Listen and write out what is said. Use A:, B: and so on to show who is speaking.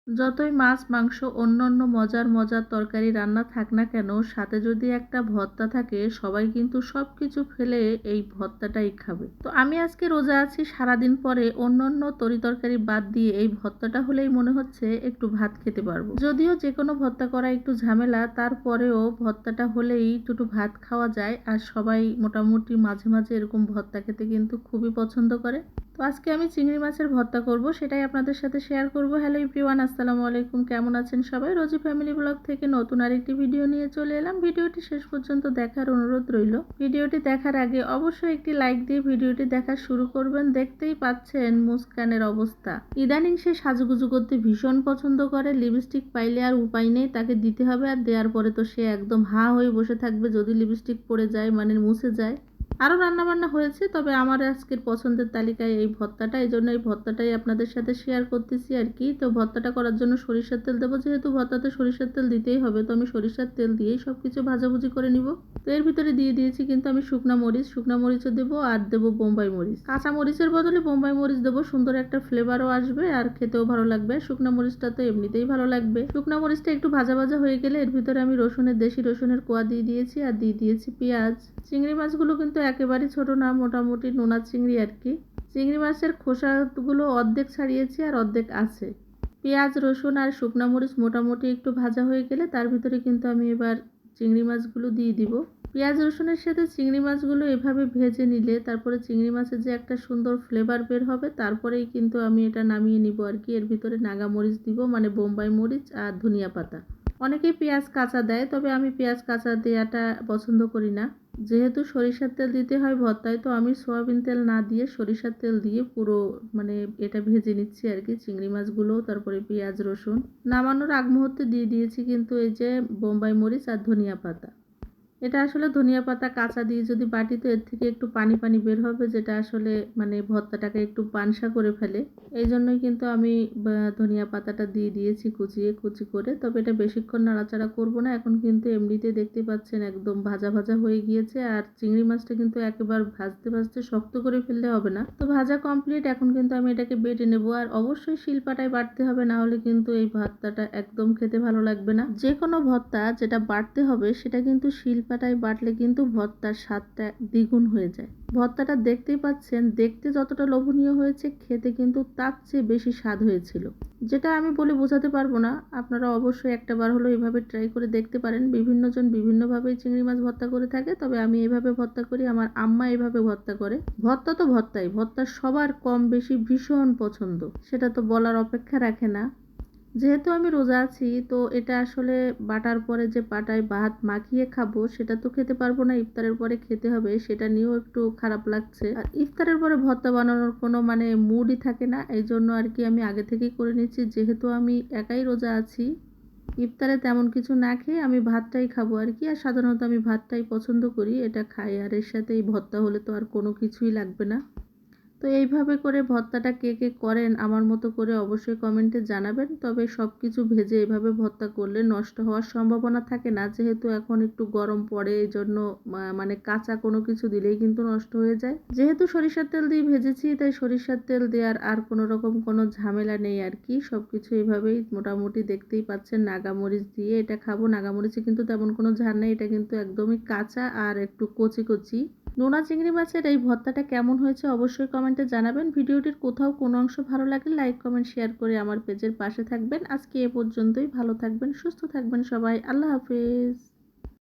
A: যতই মাছ, মাংস অন্যান্য মজার, মজার তরকারি রান্না থাক না কেন, সাথে যদি একটা ভর্তা থাকে সবাই কিন্তু সবকিছু ফেলে এই ভর্তাটাই খাবে। তো আমি আজকে রোজা আছি, সারাদিন পরে অন্যান্য তরিতরকারি বাদ দিয়ে এই ভর্তাটা হলেই মনে হচ্ছে একটু ভাত খেতে পারবো। যদিও যেকোনো ভর্তা করা একটু ঝামেলা, তারপরেও ভর্তাটা হলেই দুটো ভাত খাওয়া যায়। আর সবাই মোটামুটি মাঝে মাঝে এরকম ভর্তা খেতে কিন্তু খুবই পছন্দ করে। তো আজকে আমি চিংড়ি মাছের ভর্তা করব, সেটাই আপনাদের সাথে শেয়ার করব। হ্যালো এভরিওয়ান, আসসালামু আলাইকুম। কেমন আছেন সবাই? রোজি ফ্যামিলি ব্লগ থেকে নতুন আরেকটি ভিডিও নিয়ে চলে এলাম। ভিডিওটি শেষ পর্যন্ত দেখার অনুরোধ রইল। ভিডিওটি দেখার আগে অবশ্যই একটি লাইক দিয়ে ভিডিওটি দেখা শুরু করবেন। দেখতেই পাচ্ছেন মুস্কানের অবস্থা। ইদানিং সে সাজুগুজু করতে ভীষণ পছন্দ করে। লিপস্টিক পাইলে আর উপায় নেই, তাকে দিতে হবে। আর দেওয়ার পরে তো সে একদম হাঁ হয়ে বসে থাকবে যদি লিপস্টিক পড়ে যায়, মানে মুছে যায়। আরও রান্নাবান্না হয়েছে, তবে আমার আজকের পছন্দের তালিকায় এই ভর্তাটা, এই জন্য এই ভর্তাটাই আপনাদের সাথে শেয়ার করতেছি আর কি। তো ভর্তাটা করার জন্য সরিষার তেল দেবো, যেহেতু ভর্তাতে সরিষার তেল দিতেই হবে, তো আমি সরিষার তেল দিয়েই সব কিছু ভাজাভুজি করে নিব। তো এর ভিতরে দিয়ে দিয়েছি কিন্তু আমি শুকনা মরিচও দেবো, আর দেবো বোম্বাই মরিচ। কাঁচা মরিচের বদলে বোম্বাই মরিচ দেবো, সুন্দর একটা ফ্লেভারও আসবে আর খেতেও ভালো লাগবে। শুকনা মরিচটা তো এমনিতেই ভালো লাগবে। শুকনা মরিচটা একটু ভাজা ভাজা হয়ে গেলে এর ভিতরে আমি দেশি রসুনের কোয়া দিয়ে দিয়েছি, আর দিয়ে দিয়েছি পেঁয়াজ। চিংড়ি মাছগুলো কিন্তু একেবারেই ছোট না, মোটামুটি নোনা চিংড়ি আর কি। চিংড়ি মাছের খোসাগুলো অর্ধেক ছাড়িয়েছি আর অর্ধেক আছে। পেঁয়াজ, রসুন আর শুকনা মরিচ মোটামুটি একটু ভাজা হয়ে গেলে তার ভিতরে কিন্তু আমি এবার চিংড়ি মাছগুলো দিয়ে দিব। পেঁয়াজ রসুনের সাথে চিংড়ি মাছগুলো এভাবে ভেজে নিলে তারপরে চিংড়ি মাছের যে একটা সুন্দর ফ্লেভার বের হবে, তারপরেই কিন্তু আমি এটা নামিয়ে নিব আর কি। এর ভিতরে নাগা মরিচ দিব, মানে বোম্বাই মরিচ, আর ধনিয়া পাতা। অনেকেই পেঁয়াজ কাঁচা দেয়, তবে আমি পেঁয়াজ কাঁচা দেওয়াটা পছন্দ করি না। যেহেতু সরিষার তেল দিতে হয় ভর্তায়, তো আমি সয়াবিন তেল না দিয়ে সরিষার তেল দিয়ে পুরো মানে এটা ভেজে নিচ্ছি আর কি, চিংড়ি মাছগুলো। তারপরে পেঁয়াজ রসুন নামানোর আগ মুহূর্তে দিয়ে দিয়েছি কিন্তু এই যে বোম্বাই মরিচ আর ধনিয়া পাতা। এটা আসলে ধনিয়া পাতা কাঁচা দিয়ে যদি বাটি, তো এর থেকে একটু পানি পানি বের হবে, যেটা আসলে মানে ভর্তাটাকে একটু পানসা করে ফেলে। এই জন্যই কিন্তু আমি ধনিয়া পাতাটা দিয়ে দিয়েছি কুচি করে। তবে এটা বেশিক্ষণ নাড়াচাড়া করব না, এখন কিন্তু এমনিতে দেখতে পাচ্ছেন একদম ভাজা ভাজা হয়ে গিয়েছে। আর চিংড়ি মাছটা কিন্তু একেবারে ভাজতে ভাজতে শক্ত করে ফেললে হবে না। তো ভাজা কমপ্লিট, এখন কিন্তু আমি এটাকে বেটে নেব। আর অবশ্যই শিলপাটায় বাটতে হবে, না হলে কিন্তু এই ভর্তাটা একদম খেতে ভালো লাগবে না। যে কোনো ভর্তা যেটা বাটতে হবে সেটা কিন্তু শিলপাটায় বাটলে কিন্তু ভর্তার স্বাদটা দ্বিগুণ হয়ে যায়। ভর্তাটা দেখতেই পাচ্ছেন, দেখতে যতটা লোভনীয় হয়েছে, খেতে কিন্তু তার চেয়ে বেশি স্বাদ হয়েছিল। যেটা আমি বলে বোঝাতে পারবো না। আপনারা অবশ্যই একটা বার হলো এভাবে ট্রাই করে দেখতে পারেন। বিভিন্নজন বিভিন্নভাবে চিংড়ি মাছ ভর্তা করে থাকে, তবে আমি এভাবে ভর্তা করি, আমার আম্মা এভাবে ভর্তা করে। ভর্তা তো ভর্তাই, ভর্তা সবার কম বেশি ভীষণ পছন্দ, সেটা তো বলার অপেক্ষা রাখে না। যেহেতু আমি রোজা আছি, তো এটা আসলে বাটার পরে যে পাটায় ভাত মাখিয়ে খাবো সেটা তো খেতে পারবো না, ইফতারের পরে খেতে হবে, সেটা নিয়েও একটু খারাপ লাগছে। আর ইফতারের পরে ভর্তা বানানোর কোনো মানে মুডই থাকে না, এই জন্য আর কি আমি আগে থেকেই করে নিচ্ছি। যেহেতু আমি একাই রোজা আছি, ইফতারে তেমন কিছু না খেয়ে আমি ভাতটাই খাবো আর কি। আর সাধারণত আমি ভাতটাই পছন্দ করি, এটা খাই। আর এর সাথে এই ভর্তা হলে তো আর কোনো কিছুই লাগবে না। তো এইভাবে করে ভর্তাটা কে কে করেন আমার মতো করে অবশ্যই কমেন্টে জানাবেন। তবে সব কিছু ভেজে এভাবে ভর্তা করলে নষ্ট হওয়ার সম্ভাবনা থাকে না, যেহেতু এখন একটু গরম পড়ে, এই জন্য মানে কাঁচা কোনো কিছু দিলেই কিন্তু নষ্ট হয়ে যায়। যেহেতু সরিষার তেল দিয়ে ভেজেছি, তাই সরিষার তেল দেওয়ার আর কোনো রকম কোনো ঝামেলা নেই আর কি। সব কিছু এইভাবেই মোটামুটি দেখতেই পাচ্ছেন নাগামরিচ দিয়ে এটা খাবো। নাগামরিচে কিন্তু তেমন কোনো ঝাল নেই, এটা কিন্তু একদমই কাঁচা আর একটু কচি কচি। নোনা চিংড়ি মাছের এই ভর্তাটা কেমন হয়েছে অবশ্যই কমেন্টে জানাবেন। ভিডিওটির কোথাও কোনো অংশ ভালো লাগলে লাইক কমেন্ট শেয়ার করে আমার পেজের পাশে থাকবেন। আজকে এ পর্যন্তই। ভালো থাকবেন, সুস্থ থাকবেন সবাই। আল্লাহ হাফেজ।